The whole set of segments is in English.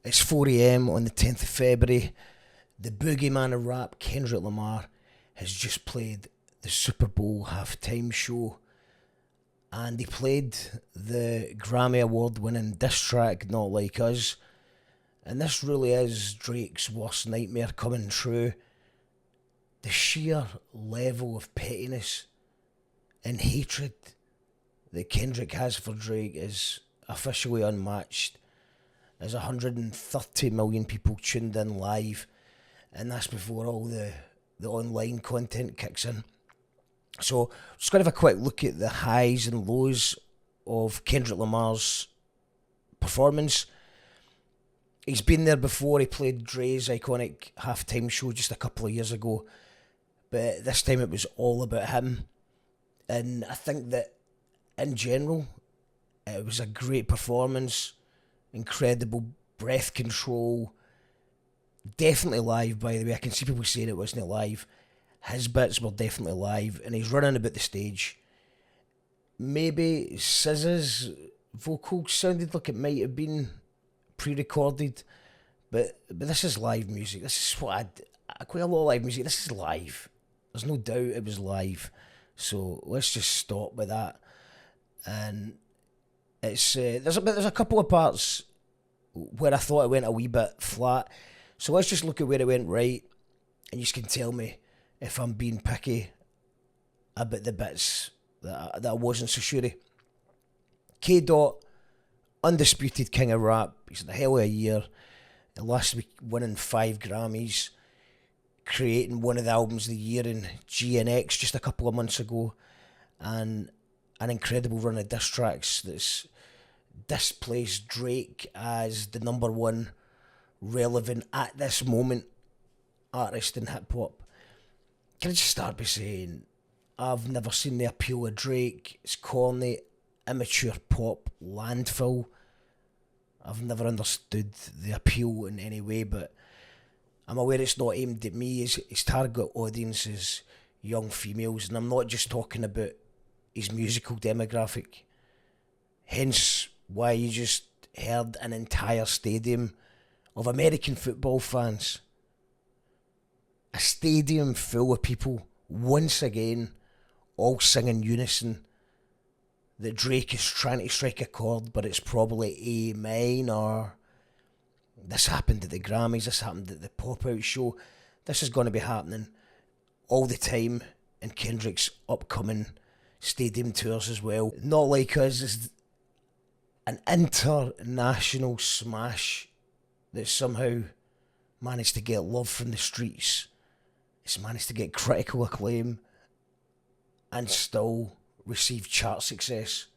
It's 4 a.m. on the 10th of February. The boogeyman of rap, Kendrick Lamar, has just played the Super Bowl halftime show, and he played the Grammy Award winning diss track, Not Like Us. And this really is Drake's worst nightmare coming true. The sheer level of pettiness and hatred that Kendrick has for Drake is officially unmatched. There's 130 million people tuned in live, and that's before all the online content kicks in. So, just going to have a quick look at the highs and lows of Kendrick Lamar's performance. He's been there before. He played Dre's iconic halftime show just a couple of years ago, but this time it was all about him. And I think that in general, it was a great performance, incredible breath control. Definitely live, by the way. I can see people saying it wasn't live. His bits were definitely live, and he's running about the stage. Maybe SZA's vocals sounded like it might have been pre-recorded, but this is live music. This is what I quite a lot of live music. This is live. There's no doubt it was live. So let's just stop with that. And it's there's a couple of parts where I thought it went a wee bit flat. So let's just look at where it went right, and you can tell me if I'm being picky about the bits that I wasn't so sure of. K. Dot, undisputed king of rap. He's had a hell of a year. Last week winning 5 Grammys, creating one of the albums of the year in GNX just a couple of months ago, and an incredible run of diss tracks that's displaced Drake as the number one relevant at this moment artist in hip hop. Can I just start by saying I've never seen the appeal of Drake. It's corny, immature pop landfill. I've never understood the appeal in any way, but I'm aware it's not aimed at me. His target audience is young females, and I'm not just talking about his musical demographic. Hence why you just heard an entire stadium of American football fans. A stadium full of people, once again, all singing unison that Drake is trying to strike a chord, but it's probably A minor. This happened at the Grammys, this happened at the pop-out show. This is going to be happening all the time in Kendrick's upcoming stadium tours as well. Not Like Us is an international smash that somehow managed to get love from the streets. It's managed to get critical acclaim and still receive chart success.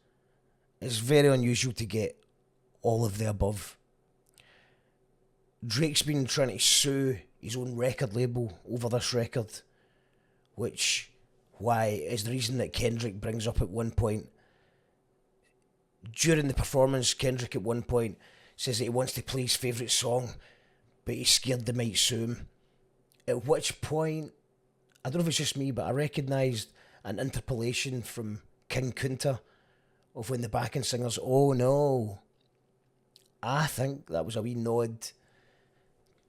It's very unusual to get all of the above. Drake's been trying to sue his own record label over this record, which is the reason that Kendrick brings up at one point. During the performance, Kendrick at one point says that he wants to play his favourite song, but he's scared they might sue him. At which point, I don't know if it's just me, but I recognised an interpolation from King Kunta of when the backing singers, oh no. I think that was a wee nod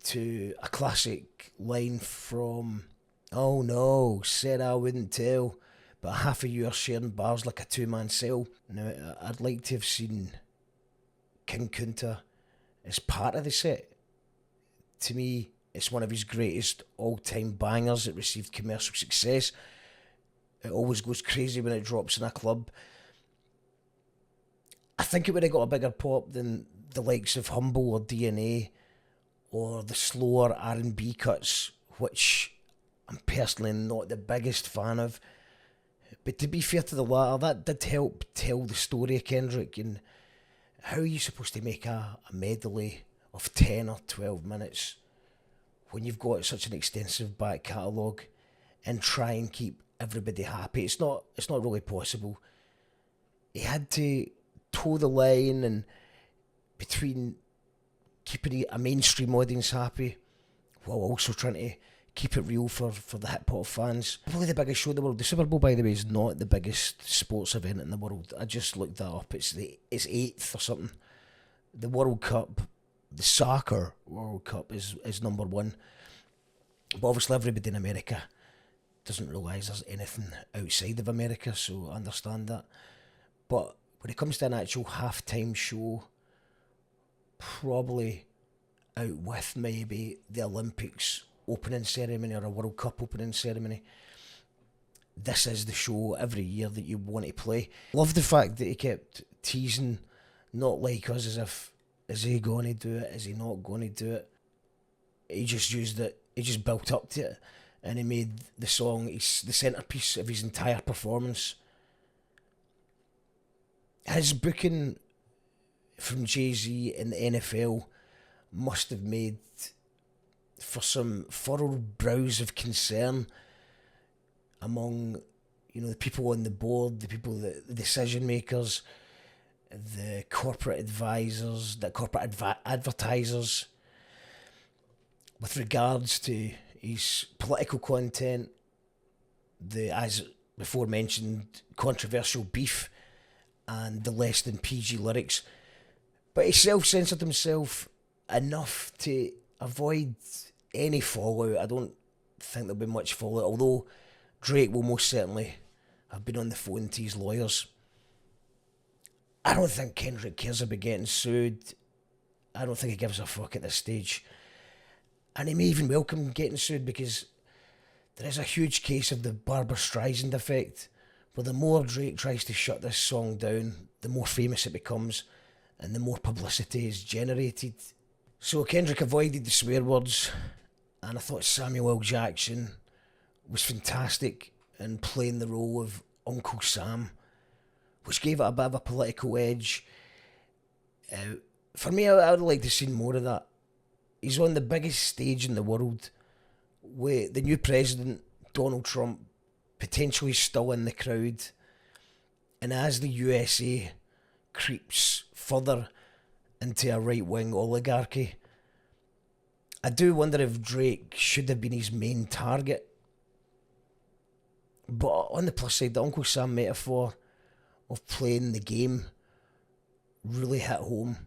to a classic line from Oh No, Said I Wouldn't Tell, but half of you are sharing bars like a two-man cell. Now, I'd like to have seen King Kunta as part of the set. To me, it's one of his greatest all-time bangers. It received commercial success. It always goes crazy when it drops in a club. I think it would have got a bigger pop than the likes of Humble or DNA or the slower R&B cuts, which I'm personally not the biggest fan of. But to be fair to the latter, that did help tell the story of Kendrick. And how are you supposed to make a medley of 10 or 12 minutes when you've got such an extensive back catalogue and try and keep everybody happy? It's not really possible. He had to toe the line and between keeping a mainstream audience happy while also trying to keep it real for the hip hop fans. Probably the biggest show in the world. The Super Bowl, by the way, is not the biggest sports event in the world. I just looked that up. It's 8th or something. The World Cup, the soccer World Cup is number one. But obviously everybody in America doesn't realise there's anything outside of America, so I understand that. But when it comes to an actual halftime show, probably out with maybe the Olympics opening ceremony or a World Cup opening ceremony, this is the show every year that you want to play. Love the fact that he kept teasing, not like us, as if, is he going to do it, is he not going to do it? He just used it, he just built up to it, and he made the song the centrepiece of his entire performance. His booking from Jay-Z in the NFL must have made for some thorough browse of concern among, the people on the board, the people, the decision makers, the corporate advisors, the corporate advertisers, with regards to his political content, the, as before mentioned, controversial beef, and the less than PG lyrics. But he self-censored himself enough to avoid any fallout. I don't think there'll be much fallout, although Drake will most certainly have been on the phone to his lawyers. I don't think Kendrick cares about getting sued. I don't think he gives a fuck at this stage. And he may even welcome getting sued, because there is a huge case of the Barbra Streisand effect, where the more Drake tries to shut this song down, the more famous it becomes and the more publicity is generated. So Kendrick avoided the swear words, and I thought Samuel L. Jackson was fantastic in playing the role of Uncle Sam, which gave it a bit of a political edge. For me, I would like to see more of that. He's on the biggest stage in the world, with the new president, Donald Trump, potentially still in the crowd. And as the USA creeps further into a right-wing oligarchy, I do wonder if Drake should have been his main target. But on the plus side, the Uncle Sam metaphor of playing the game really hit home.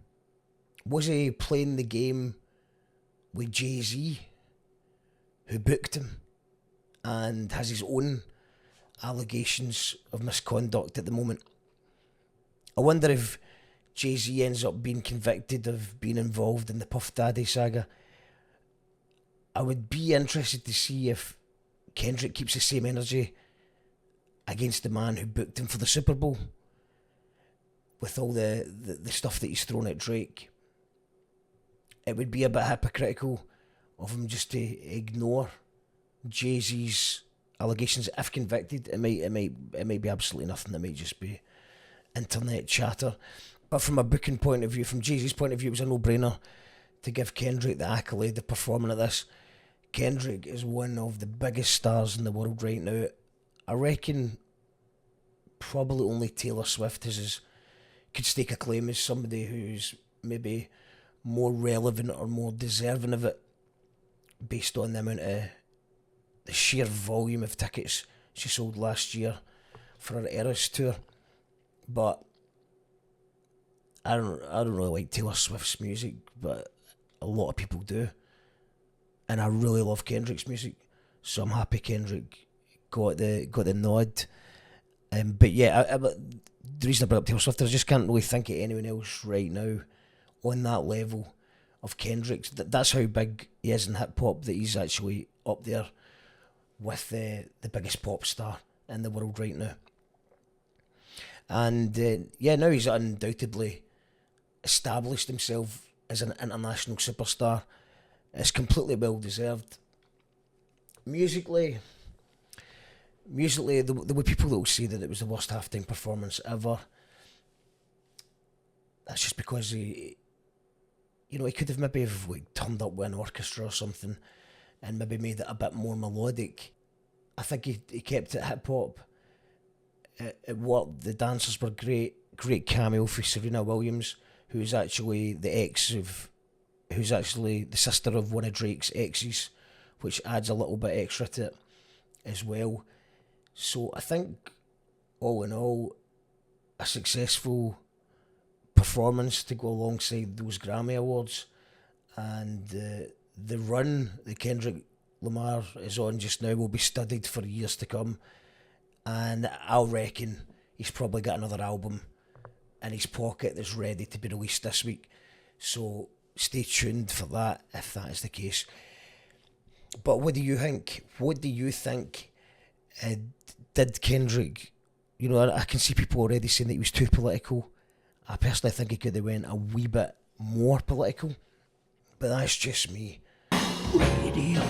Was he playing the game with Jay-Z, who booked him and has his own allegations of misconduct at the moment? I wonder if Jay-Z ends up being convicted of being involved in the Puff Daddy saga. I would be interested to see if Kendrick keeps the same energy against the man who booked him for the Super Bowl, with all the stuff that he's thrown at Drake. It would be a bit hypocritical of him just to ignore Jay-Z's allegations. If convicted, it might be absolutely nothing. It might just be internet chatter. But from a booking point of view, from Jay-Z's point of view, it was a no-brainer to give Kendrick the accolade of performing at this. Kendrick is one of the biggest stars in the world right now. I reckon probably only Taylor Swift could stake a claim as somebody who's maybe more relevant or more deserving of it, based on the amount of the sheer volume of tickets she sold last year for her Eras tour. But I don't really like Taylor Swift's music, but a lot of people do, and I really love Kendrick's music, so I'm happy Kendrick got the nod. But yeah, the reason I brought up Taylor Swift, I just can't really think of anyone else right now on that level of Kendrick. That's how big he is in hip hop, that he's actually up there with the biggest pop star in the world right now. And now he's undoubtedly established himself as an international superstar. It's completely well deserved. Musically, there were people that will say that it was the worst halftime performance ever. That's just because he could have maybe turned up with an orchestra or something and maybe made it a bit more melodic. I think he kept it hip hop. It worked. The dancers were great. Great cameo for Serena Williams, who's actually the sister of one of Drake's exes, which adds a little bit extra to it as well. So I think, all in all, a successful performance to go alongside those Grammy Awards. and the run that Kendrick Lamar is on just now will be studied for years to come, and I'll reckon he's probably got another album in his pocket that's ready to be released this week. So stay tuned for that if that is the case. But what do you think? What do you think? Did Kendrick? You know, I can see people already saying that he was too political. I personally think he could have went a wee bit more political, but that's just me. Radio.